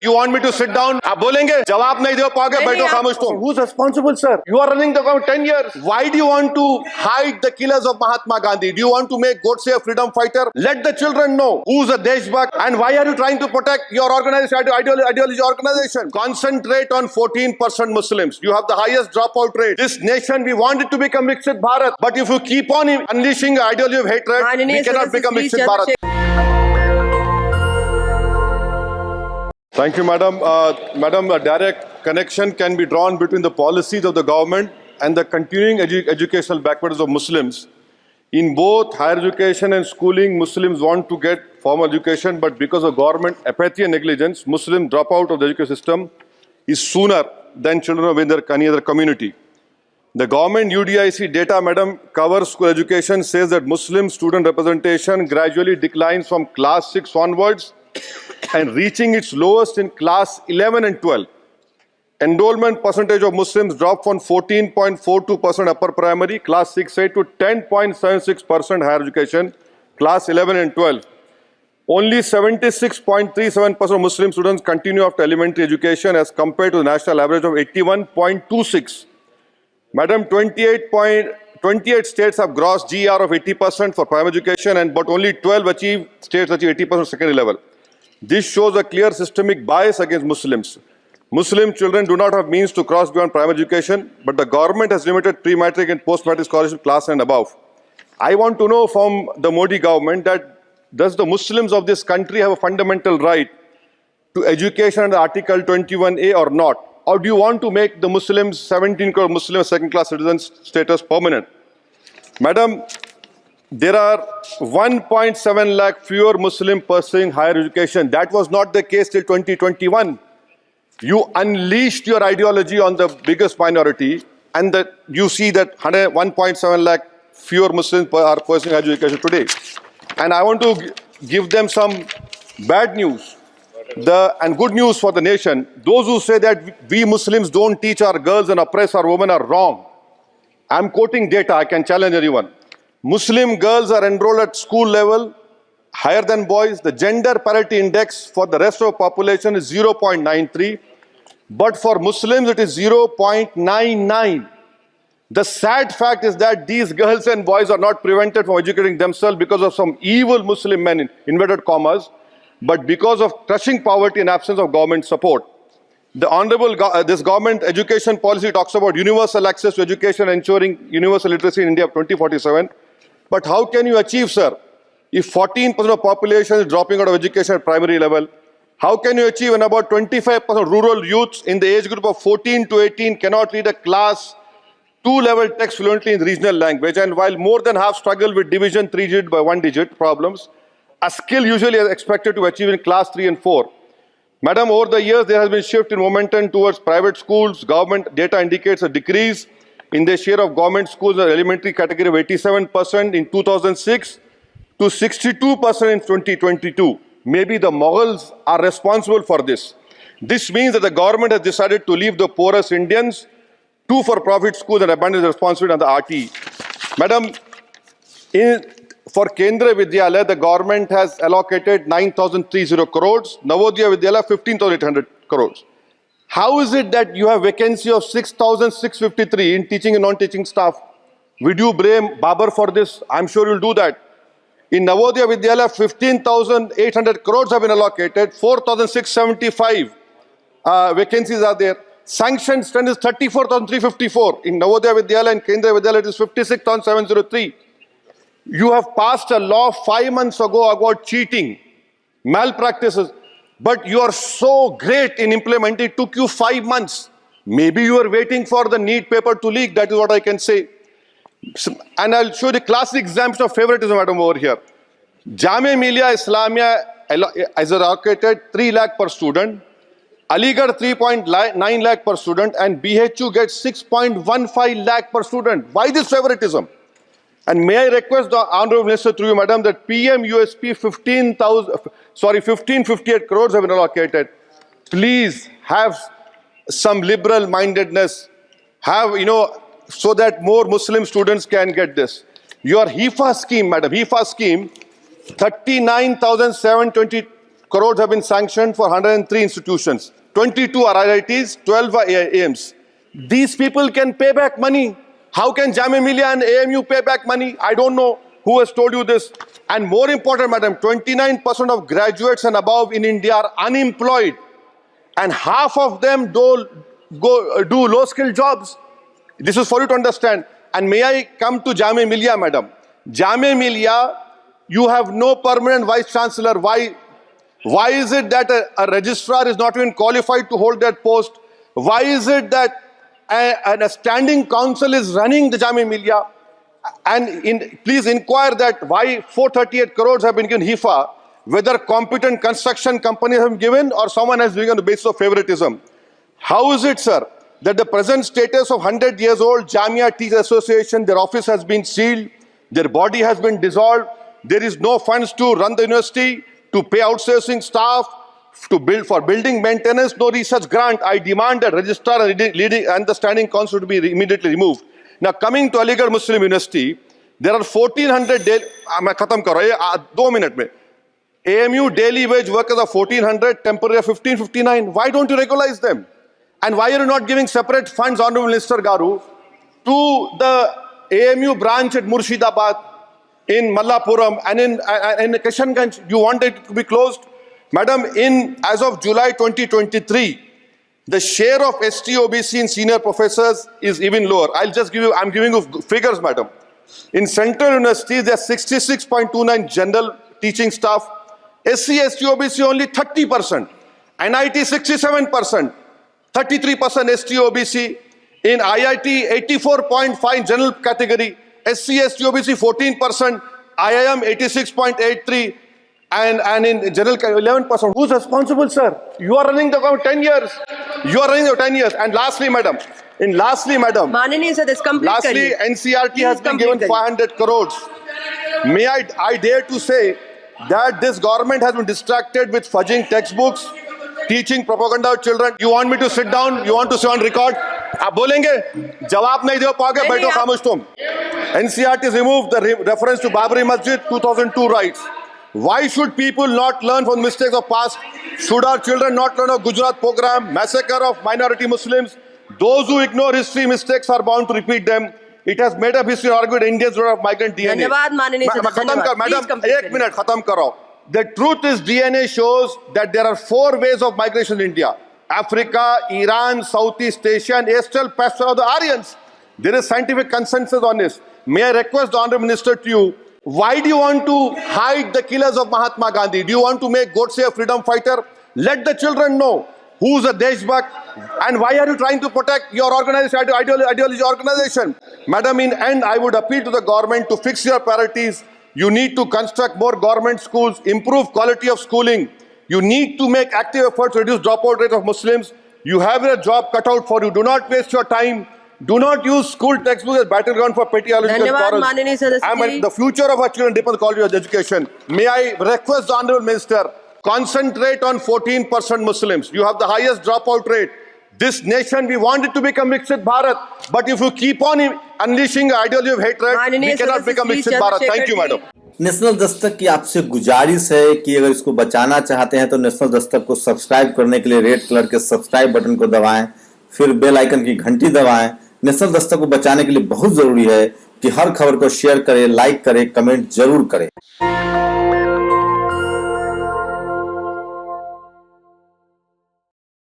You want me to sit down? आप बोलेंगे जवाब नहीं दे पाओगे बैठो खामोश तुम. Who's responsible, sir? You are running the government 10 years. Why do you want to hide the killers of Mahatma Gandhi? Do you want to make Godse a freedom fighter? Let the children know who's a Deshbhakt and why are you trying to protect your organization, ideology organization. Concentrate on 14% Muslims. You have the highest dropout rate. This nation, we want it to become Viksit Bharat. But if you keep on unleashing the ideology of hatred, we cannot become Viksit Bharat. Thank you, Madam. Madam, a direct connection can be drawn between the policies of the government and the continuing educational backwardness of Muslims. In both higher education and schooling, Muslims want to get formal education, but because of government apathy and negligence, Muslims drop out of the education system is sooner than children of any other community. The government UDIC data, Madam, covers school education, says that Muslim student representation gradually declines from class 6 onwards and reaching its lowest in class 11 and 12. Enrollment percentage of Muslims dropped from 14.42% upper primary, class 6A to 10.76% higher education, class 11 and 12. Only 76.37% of Muslim students continue after elementary education as compared to the national average of 81.26. Madam, 28 states have gross GR of 80% for primary education, but only 12 states achieve 80% secondary level. This shows a clear systemic bias against Muslims. Muslim children do not have means to cross beyond primary education, but the government has limited pre-matric and post-matric scholarship class and above. I want to know from the Modi government that does the Muslims of this country have a fundamental right to education under Article 21A or not? Or do you want to make the Muslims, 17 crore Muslim second-class citizens status permanent? Madam, there are 1.7 lakh fewer Muslims pursuing higher education. That was not the case till 2021. You unleashed your ideology on the biggest minority, and you see that 1.7 lakh fewer Muslims are pursuing higher education today. And I want to give them some bad news and good news for the nation. Those who say that we Muslims don't teach our girls and oppress our women are wrong. I'm quoting data. I can challenge anyone. Muslim girls are enrolled at school level higher than boys. The gender parity index for the rest of the population is 0.93, but for Muslims it is 0.99. The sad fact is that these girls and boys are not prevented from educating themselves because of some evil Muslim men, in inverted commas, but because of crushing poverty and absence of government support. This government education policy talks about universal access to education, ensuring universal literacy in India of 2047. But how can you achieve, sir, if 14% of population is dropping out of education at primary level? How can you achieve when about 25% rural youths in the age group of 14 to 18 cannot read a class 2 level text fluently in regional language? And while more than half struggle with division 3-digit by 1-digit problems, a skill usually is expected to achieve in class 3 and 4. Madam, over the years, there has been a shift in momentum towards private schools. Government data indicates a decrease in the share of government schools in the elementary category of 87% in 2006 to 62% in 2022. Maybe the Mughals are responsible for this. This means that the government has decided to leave the poorest Indians to for-profit schools and abandon the responsibility on the RT. Madam, for Kendra Vidyalaya, the government has allocated 9,030 crores, Navodaya Vidyalaya 15,800 crores. How is it that you have vacancy of 6,653 in teaching and non-teaching staff? Would you blame Babar for this? I'm sure you'll do that. In Navodaya Vidyalaya, 15,800 crores have been allocated, 4,675 vacancies are there. Sanctioned strength is 34,354. In Navodaya Vidyalaya and Kendra Vidyalaya, it is 56,703. You have passed a law 5 months ago about cheating, malpractices, but you are so great in implementing. It took you 5 months. Maybe you are waiting for the NEET paper to leak. That is what I can say. And I'll show the classic example of favoritism, madam, over here. Jamia Millia Islamia is allocated 3 lakh per student, Aligarh 3.9 lakh per student, and BHU gets 6.15 lakh per student. Why this favoritism? And may I request the Honorable Minister through you, madam, that PM USP 1558 crores have been allocated. Please have some liberal mindedness, so that more Muslim students can get this. Your HIFA scheme, madam, HIFA scheme, 39,720 crores have been sanctioned for 103 institutions. 22 are IITs, 12 are AIMs. These people can pay back money. How can Jamia Millia and AMU pay back money? I don't know who has told you this. And more important, madam, 29% of graduates and above in India are unemployed. And half of them do low-skilled jobs. This is for you to understand. And may I come to Jamia Millia, madam? Jamia Millia, you have no permanent vice chancellor. Why is it that a registrar is not even qualified to hold that post? Why is it that a standing council is running the Jamia Millia? And please inquire that why 438 crores have been given HIFA, whether competent construction companies have been given or someone has been on the basis of favoritism. How is it, sir, that the present status of 100 years old Jamia Teachers Association, their office has been sealed, their body has been dissolved, there is no funds to run the university, to pay outsourcing staff, to build for building maintenance, no research grant. I demand that registrar leading and the standing council to be immediately removed. Now coming to Aligarh Muslim University, there are 1400 daily, मैं खत्म कर रहा हूँ 2 minute में. AMU daily wage workers are 1400, temporary 1559. Why don't you regularize them? And why are you not giving separate funds, Honorable Minister Garu, to the AMU branch at Murshidabad, in Mallapuram and in Kishanganj? You want it to be closed? Madam, as of July 2023, the share of ST-OBC in senior professors is even lower. I'm giving you figures, madam. In central universities, there are 66.29 general teaching staff. SC, ST-OBC only 30%. NIT 67%. 33% ST-OBC. In IIT, 84.5 general category. SC, ST-OBC 14%. IIM 86.83%. And in general 11%. Who's responsible, sir? You are running the government 10 years. You are running the 10 years. And lastly, madam. Mananiya sir, this complete. Lastly, NCRT has been given 500 crores. May I dare to say that this government has been distracted with fudging textbooks, teaching propaganda to children. You want me to sit down? You want to say on record? आप बोलेंगे? जवाब नहीं दे पाओगे, बैठो खामोश तुम. NCRT has removed the reference to Babri Masjid 2002 rights. Why should people not learn from mistakes of past? Should our children not learn of Gujarat program, massacre of minority Muslims? Those who ignore history mistakes are bound to repeat them. It has made up history argued Indians were of migrant DNA. धन्यवाद माननीय सदस्य. Madam, 1 minute, khatam karo. The truth is DNA shows that there are 4 ways of migration in India. Africa, Iran, Southeast Asia and Astral pasture of the Aryans. There is scientific consensus on this. May I request the Honourable Minister to you, why do you want to hide the killers of Mahatma Gandhi? Do you want to make Godse a freedom fighter? Let the children know who's a Deshbhakt and why are you trying to protect your organization, ideology organization? Madam, in end, I would appeal to the government to fix your priorities. You need to construct more government schools, improve quality of schooling. You need to make active efforts to reduce dropout rate of Muslims. You have a job cut out for you. Do not waste your time. Do not use school textbooks as battleground for petty ideological quarrels. And the future of our children depends on quality of education. May I request the Honourable Minister, concentrate on 14% Muslims. You have the highest dropout rate. This nation, we want it to become Viksit Bharat. But if you keep on unleashing ideology of hatred, we cannot become Viksit Bharat. Thank you, madam. National Dastak की आपसे गुजारिश है कि अगर इसको बचाना चाहते हैं तो नेशनल दस्तक को सब्सक्राइब करने के लिए रेड कलर के सब्सक्राइब बटन को दबाएं, फिर बेल आइकन की घंटी दबाएं. नेशनल दस्तक को बचाने के लिए बहुत जरूरी है कि हर खबर को शेयर करें, लाइक करें, कमेंट जरूर करें.